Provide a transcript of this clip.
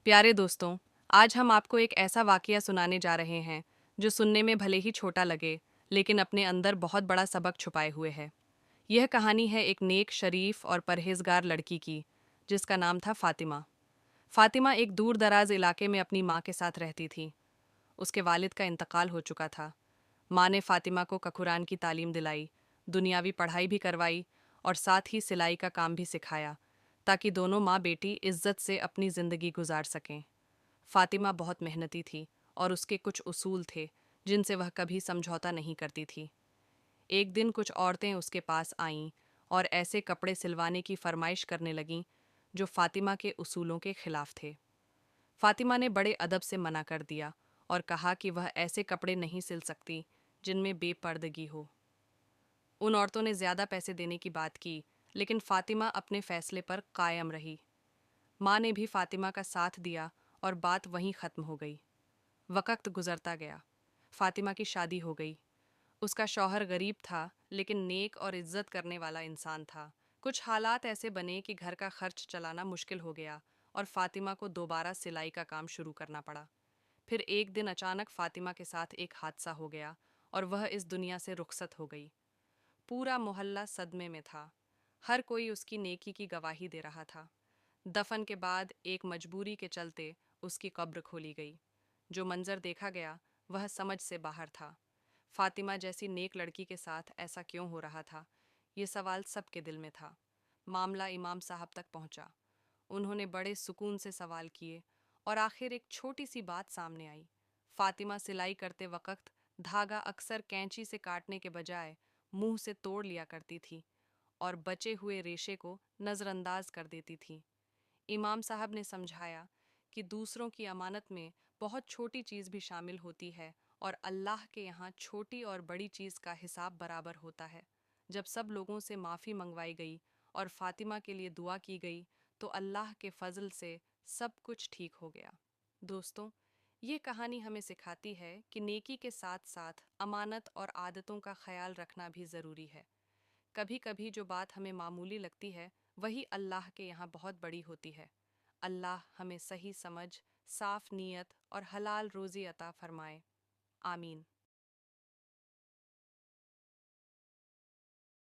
प्यारे दोस्तों, आज हम आपको एक ऐसा वाकया सुनाने जा रहे हैं जो सुनने में भले ही छोटा लगे, लेकिन अपने अंदर बहुत बड़ा सबक छुपाए हुए है। यह कहानी है एक नेक, शरीफ और परहेजगार लड़की की, जिसका नाम था फातिमा। फातिमा एक दूर दराज इलाके में अपनी माँ के साथ रहती थी। उसके वालिद का इंतकाल हो चुका था। माँ ने फातिमा को कुरान की तालीम दिलाई, दुनियावी पढ़ाई भी करवाई और साथ ही सिलाई का काम भी सिखाया, ताकि दोनों माँ बेटी इज्जत से अपनी ज़िंदगी गुजार सकें। फातिमा बहुत मेहनती थी और उसके कुछ उसूल थे जिनसे वह कभी समझौता नहीं करती थी। एक दिन कुछ औरतें उसके पास आईं और ऐसे कपड़े सिलवाने की फरमाइश करने लगीं जो फातिमा के उसूलों के खिलाफ थे। फातिमा ने बड़े अदब से मना कर दिया और कहा कि वह ऐसे कपड़े नहीं सिल सकती जिनमें बेपर्दगी हो। उन औरतों ने ज़्यादा पैसे देने की बात की, लेकिन फातिमा अपने फैसले पर कायम रही। माँ ने भी फातिमा का साथ दिया और बात वहीं ख़त्म हो गई। वक़्त गुज़रता गया। फातिमा की शादी हो गई। उसका शौहर गरीब था, लेकिन नेक और इज्जत करने वाला इंसान था। कुछ हालात ऐसे बने कि घर का खर्च चलाना मुश्किल हो गया और फातिमा को दोबारा सिलाई का काम शुरू करना पड़ा। फिर एक दिन अचानक फातिमा के साथ एक हादसा हो गया और वह इस दुनिया से रुखसत हो गई। पूरा मोहल्ला सदमे में था। हर कोई उसकी नेकी की गवाही दे रहा था। दफन के बाद एक मजबूरी के चलते उसकी कब्र खोली गई। जो मंजर देखा गया वह समझ से बाहर था। फातिमा जैसी नेक लड़की के साथ ऐसा क्यों हो रहा था? ये सवाल सबके दिल में था। मामला इमाम साहब तक पहुंचा। उन्होंने बड़े सुकून से सवाल किए और आखिर एक छोटी सी बात सामने आई। फातिमा सिलाई करते वक्त धागा अक्सर कैंची से काटने के बजाय मुंह से तोड़ लिया करती थी और बचे हुए रेशे को नज़रअंदाज कर देती थी। इमाम साहब ने समझाया कि दूसरों की अमानत में बहुत छोटी चीज़ भी शामिल होती है और अल्लाह के यहाँ छोटी और बड़ी चीज़ का हिसाब बराबर होता है। जब सब लोगों से माफ़ी मंगवाई गई और फातिमा के लिए दुआ की गई, तो अल्लाह के फजल से सब कुछ ठीक हो गया। दोस्तों, ये कहानी हमें सिखाती है कि नेकी के साथ साथ अमानत और आदतों का ख्याल रखना भी ज़रूरी है। कभी कभी जो बात हमें मामूली लगती है, वही अल्लाह के यहाँ बहुत बड़ी होती है। अल्लाह हमें सही समझ, साफ नीयत और हलाल रोज़ी अता फरमाए। आमीन।